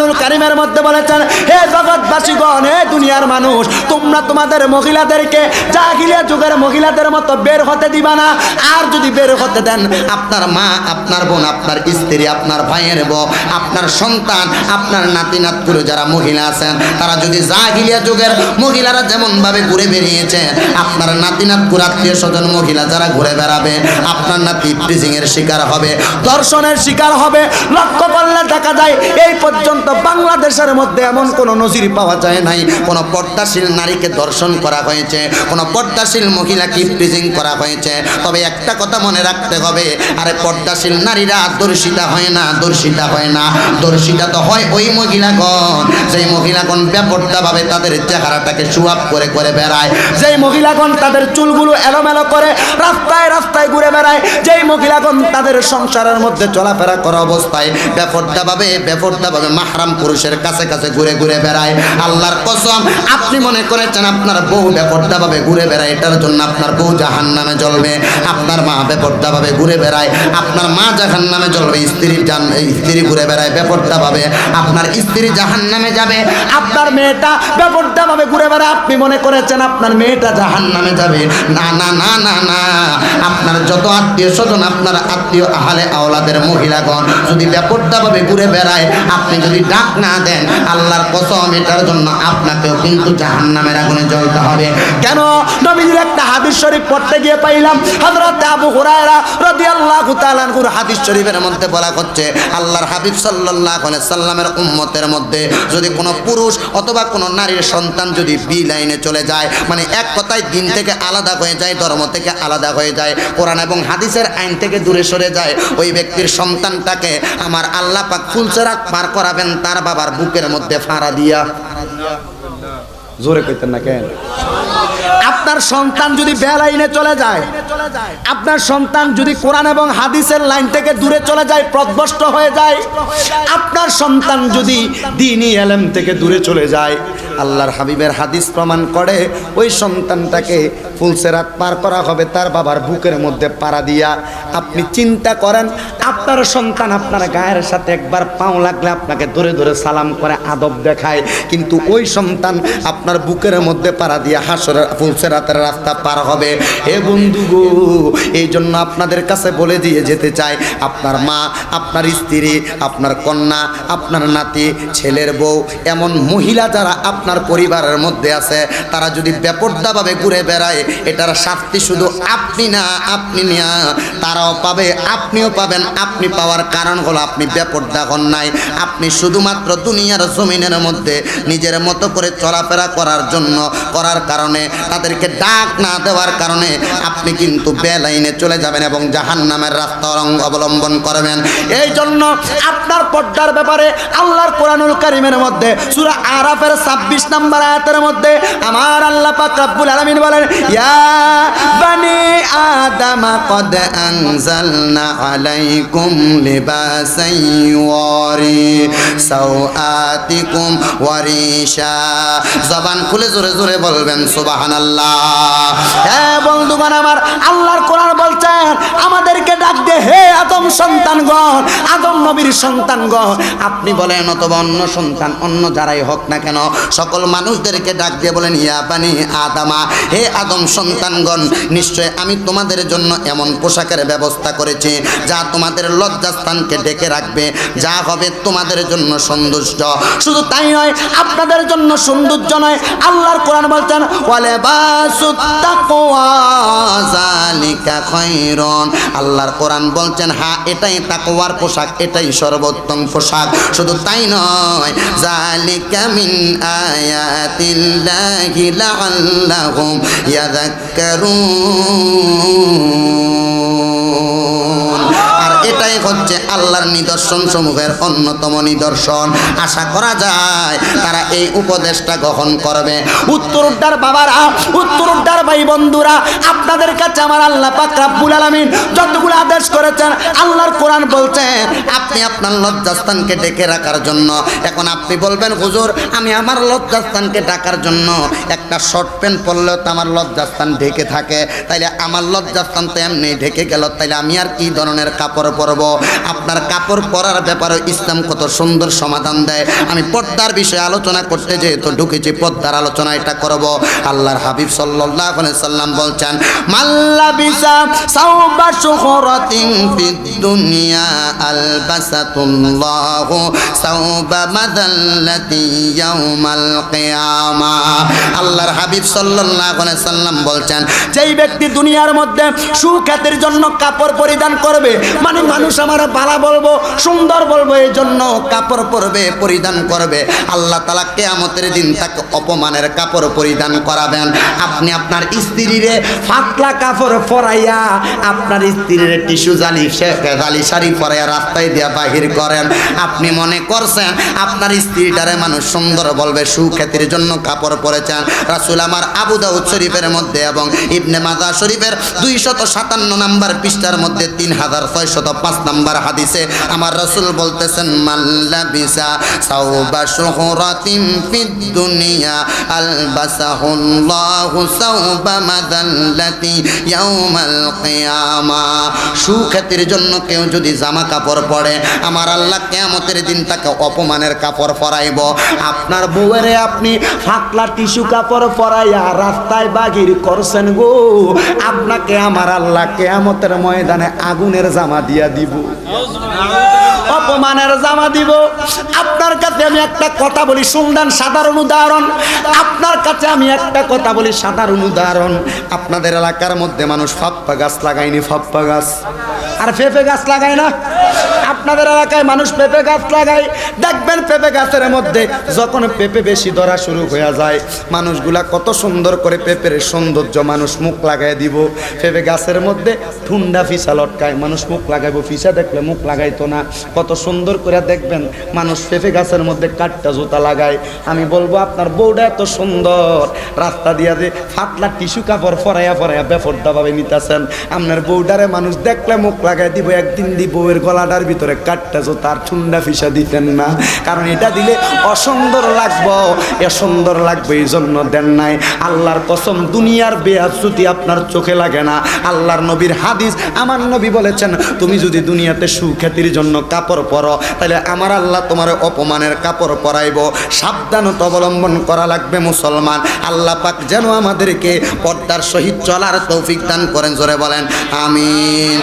কোরআনুল কারীমের মধ্যে বলেছেন, হে জগৎবাসীগণ, হে দুনিয়ার মানুষ, তোমরা তোমাদের মহিলাদেরকে জাহিলিয়া যুগের মহিলাদের মতো বের হতে দিবা না। আর যদি বের হতে দেন, আপনার মা, আপনার বোন, আপনার স্ত্রী, আপনার ভাইয়ের বউ, আপনার সন্তান, আপনার নাতি নাতকুরো যারা মহিলা আছেন, তারা যদি জাহিলিয়া যুগের মহিলারা যেমন ভাবে ঘুরে বেরিয়েছে, আপনার নাতি নাতকুর আত্মীয় স্বজন মহিলা যারা ঘুরে বেড়াবে, আপনার নাতি প্রিজিং এর শিকার হবে, ধর্ষণের শিকার হবে। লক্ষ্য করলে দেখা যায় এই পর্যন্ত বাংলাদেশের মধ্যে এমন কোন নজির পাওয়া যায় নাই কোন পর্দাশীল নারীকে ধর্ষণ করা হয়েছে, কোন পর্দাশীল মহিলাকে প্রিজিং করা হয়েছে। তবে একটা কথা মনে রাখতে হবে, আরে পর্দাশীল নারীরা দর্শিতা হয় না, দর্শিতা হয় না, দর্শিতা তো হয় ওই মহিলাগণ যেই মহিলাগণ বেপর্দাভাবে তাদের চেহারাটাকে সুয়াপ করে করে বেড়ায়, যেই মহিলাগণ তাদের চুলগুলো এলোমেলো করে রাস্তায় রাস্তায় ঘুরে বেড়ায়, যেই মহিলাগণ তাদের সংসারের মধ্যে চলাফেরা করা অবস্থায় বেপর্দাভাবে মাহরাম পুরুষের কাছে কাছে ঘুরে ঘুরে বেড়ায়। আল্লাহর কসম, আপনি মনে করেছেন আপনার বউ বেপর্দাভাবে ঘুরে বেড়ায়, এটার জন্য আপনার বউ জাহান্নামে জ্বলবে। আপনার মা বেপর্দাভাবে ঘুরে বেড়ায়, আপনার মা জাহান্নামে জ্বলবে। স্ত্রী ঘুরে বেড়ায় বেপর্দাভাবে, আপনার স্ত্রী জাহান্নামে যাবে। আপনার মেয়েটা বেপর্দাভাবে ঘুরে বেড়ায়, আপনি মনে করেছেন আপনার মেয়েটা জাহান্নামে যাবে। না না না না না, আপনার যত আত্মীয় স্বজন, আপনার আত্মীয় আহলে আওলাদের মহিলাগণ যদি বেপর্দাভাবে ঘুরে বেড়ায়, আপনি যদি ডাক না দেন, আল্লাহর কসম এটার জন্য আপনাকেও কিন্তু জাহান্নামের আগুনে জ্বলতে হবে। কেন? নবীজির একটা হাদিস শরীফ পড়তে গিয়ে পাইলাম, হযরত আবু হুরায়রা রাদিয়াল্লাহু তাআলা আনহুর হাদিস শরীফের মধ্যে বলা হচ্ছে, আল্লাহর হাবিব সাল্লাল্লাহু আলাইহি সাল্লামের উম্মতের মধ্যে যদি কোনো পুরুষ অথবা কোনো নারীর সন্তান যদি বি লাইনে চলে যায়, মানে এক কথায় দিন থেকে আলাদা হয়ে যায়, ধর্ম থেকে আলাদা হয়ে যায়, কোরআন এবং হাদিসের আইন থেকে দূরে সরে যায়, ওই ব্যক্তির সন্তানটাকে আমার আল্লাহ পাক ফুলসেরাত পার করাবেন তার বাবার বুকের মধ্যে ফাড়া দিয়া। জোরে কইতেন না কেন? আপনার সন্তান যদি বেলাইনে চলে যায়, আপনার সন্তান যদি কোরআন এবং হাদিসের লাইন থেকে দূরে চলে যায়, পথভ্রষ্ট হয়ে যায়, আপনার সন্তান যদি দ্বীনি ইলম থেকে দূরে চলে যায়, আল্লাহর হাবিবের হাদিস প্রমাণ করে ওই সন্তানটাকে ফুলসেরাত পার করা হবে তার বাবার বুকের মধ্যে পাড়া দিয়া। আপনি চিন্তা করেন, আপনার সন্তান আপনার গায়ের সাথে একবার পাও লাগলে আপনাকে ধরে ধরে সালাম করে আদব দেখায়, কিন্তু ওই সন্তান আপনার বুকের মধ্যে পাড়া দিয়া হাসরের ফুলসেরাতের রাস্তা পার হবে। হে বন্ধু গো, এই জন্য আপনাদের কাছে বলে দিয়ে যেতে চাই, আপনার মা, আপনার স্ত্রী, আপনার কন্যা, আপনার নাতি, ছেলের বউ, এমন মহিলা যারা আপনার পরিবারের মধ্যে আছে, তারা যদি বেপর্দাভাবে ঘুরে বেড়ায়, এটার শাস্তি শুধু আপনি না, আপনি না, তারাও পাবে, আপনিও পাবেন। আপনি পাওয়ার কারণ হলো আপনি বেপর্দা হন নাই, আপনি শুধুমাত্র দুনিয়ার জমিনের মধ্যে নিজের মতো করে চলাফেরা করার কারণে, তাদেরকে ডাক না দেওয়ার কারণে আপনি কিন্তু বেলাইনে চলে যাবেন এবং জাহান্নামের রাস্তা অবলম্বন করবেন। এই জন্য আপনার পর্দার ব্যাপারে আল্লাহর কোরআনুল কারীমের মধ্যে সূরা আরাফের 26 নম্বর আয়াতের মধ্যে আমার আল্লাহ পাক রব্বুল আলামিন বলেন, ইয়া বানি আদম কদ আনজালনা আলাইকুম লিবাসান ইউরি সাওআতিকুম ওয়া রিশা। জবান খুলে জোরে জোরে বলবেন সুবহানাল্লাহ। হ্যাঁ বন্ধুগণ আমার, আল্লাহর কোরআন বলছেন আমাদেরকে ডাক দে, হে আদম সন্তানগণ, আদম নবীর সন্তানগণ, আপনি বলেন অথবা অন্য সন্তান, অন্য যারাই হোক না কেন, সকল মানুষদেরকে ডাক দিয়ে বলেন, ইয়া বানি আদামা, হে আদম সন্তানগণ, নিশ্চয় আমি তোমাদের জন্য এমন পোশাকের ব্যবস্থা করেছি যা তোমাদের লজ্জাস্থানকে ঢেকে রাখবে, যা হবে তোমাদের জন্য সৌন্দর্য। শুধু তাই নয়, আপনাদের জন্য সৌন্দর্য নয়, আল্লাহর কোরআন বলছেন, ওয়ালিবাসুত তাকওয়া যালিকা খায়রুন। আল্লাহর কোরআন বলছেন, হ্যাঁ এটাই তাকওয়ার পোশাক, এটাই সর্বোত্তম পোশাক। শুধু তাই নয়, যালিকা মিন আয়াতিল্লাহি লাআল্লাহুম ইয়াযাক্কারুন। আর এটাই হচ্ছে আল্লাহর নিদর্শন সমূহের অন্যতম নিদর্শন। আশা করা যায় তারা এই উপদেশটা গ্রহণ করবে। উত্তরোদ্ধার বাবারা, উত্তরোদ্ধার ভাই বন্ধুরা, আপনাদের কাছে আমার আল্লাহ পাক রব্বুল আলামিন যতগুলো আদেশ করেছেন, আল্লাহর কোরআন বলছেন আপনি আপনার লজ্জাস্থানকে ঢেকে রাখার জন্য। এখন আপনি বলবেন, হুজুর আমি আমার লজ্জাস্থানকে ঢাকার জন্য একটা শর্ট প্যান্ট পরলেও তো আমার লজ্জাস্থান ঢেকে থাকে, তাইলে আমার লজ্জাস্থান তো এমনি ঢেকে গেল, তাইলে আমি আর কি ধরনের কাপড় পরবো? আপনার কাপড় পরার ব্যাপারে ইসলাম কত সুন্দর সমাধান দেয়। আমি পর্দার বিষয়ে আলোচনা করতে যেহেতু ঢুকেছি, পর্দার আলোচনা এটা করব। আল্লাহর হাবিব সাল্লাল্লাহু আলাইহি সাল্লাম বলছেন, মাল্লাবিসা সাওবা শুহরাতিন ফিদ দুনিয়া আলবাসাতুল্লাহু সাওবা মাদাল্লাতি ইয়াউমাল কিয়ামাহ। আল্লাহর হাবিব সাল্লাল্লাহু আলাইহি সাল্লাম বলছেন, যেই ব্যক্তি দুনিয়ার মধ্যে সুখ্যাতির জন্য কাপড় পরিধান করবে, মানে মানুষ আমার ভালো বলবো, সুন্দর বলবো, এই জন্য কাপড় পরবে, পরিধান করবে, আল্লাহ তাআলা কিয়ামতের দিন তাকে অপমানের কাপড় পরিধান করাবেন। আপনি আপনার স্ত্রীরে পাতলা কাপড় পরাইয়া, আপনার স্ত্রীর টিস্যু জালি শাড়ি পরাইয়া রাস্তায় দিয়া বাহির করেন। আপনি মনে করছেন আপনার স্ত্রীটারে মানুষ সুন্দর বলবে, সুখ্যাতির জন্য কাপড় পরেছেন। রাসূল আমার আবু দাউদ শরীফের মধ্যে এবং ইবনে মাজাহ শরীফের 257 নম্বর পৃষ্ঠার মধ্যে 3605 নম্বর হাদিসে আমার রাসূল বলতেছেন, মাল্লাবিসা সাওবা শুহরাতিন ফিদ দুনিয়া আলবাসাহুল্লাহু সাওবা মাদাল্লাতি ইয়াউমাল কিয়ামাহ। সুখ্যাতির জন্য কেউ যদি জামা কাপড় পরে, আমার আল্লাহ কিয়ামতের দিন তাকে অপমানের কাপড় পরাইব। আপনার বউয়েরে আপনি ফাকলা টিস্যু কাপড় পরাইয়া রাস্তায় বাহির করছেন গো, আপনাকে আমার আল্লাহ কিয়ামতের ময়দানে আগুনের জামা দিয়া দিব, অপমানের জামা দিব। আপনার কাছে আমি একটা কথা বলি, শুনলেন সাধারণ উদাহরণ। আপনার কাছে আমি একটা কথা বলি, সাধারণ উদাহরণ। আপনাদের এলাকার মধ্যে মানুষ ফাপ্পা গাছ লাগায়নি? ফাপ্পা গাছ আর পেঁপে গাছ লাগায় না? আপনাদের এলাকায় মানুষ পেঁপে গাছ লাগায়। দেখবেন পেঁপে গাছের মধ্যে যখন পেঁপে বেশি ধরা শুরু হয়ে যায়, মানুষগুলা কত সুন্দর করে পেঁপের সৌন্দর্য মানুষ মুখ লাগাই দিব। পেঁপে গাছের মধ্যে ঠুন্ডা ফিসা লটকায়, মানুষ মুখ লাগাইবো, ফিসা দেখলে মুখ লাগাইতো না। কত সুন্দর করে দেখবেন মানুষ পেঁপে গাছের মধ্যে কাঠটা জুতা লাগায়। আমি বলবো আপনার বউটা এত সুন্দর, রাস্তা দিয়া যে ফাটলা টিস্যু কাপড় ফরাইয়া ফরাইয়া বেফরদা ভাবে নিতেছেন, আপনার বউটারে মানুষ দেখলে মুখ লাগাই দিব। একদিন দি বউয়ের গলাটার ভিতরে কাঠটা জুতা আর ঠুন্ডা ফিসা দিতেন না, কারণ এটা দিলে অসুন্দর লাগবো, এ সুন্দর লাগবে এই জন্য দেন নাই। আল্লাহর কসম, দুনিয়ার বেয়াজ্জতি আপনার চোখে লাগে না। আল্লাহর নবীর হাদিস, আমার নবী বলেছেন, তুমি যদি দুনিয়াতে সুখ্যাতির জন্য কাপড় পরো, তাহলে আমার আল্লাহ তোমার অপমানের কাপড় পরাইব। সাবধানতা অবলম্বন করা লাগবে মুসলমান। আল্লাহ পাক যেন আমাদেরকে পর্দার সহিত চলার তৌফিক দান করেন। জোরে বলেন আমিন।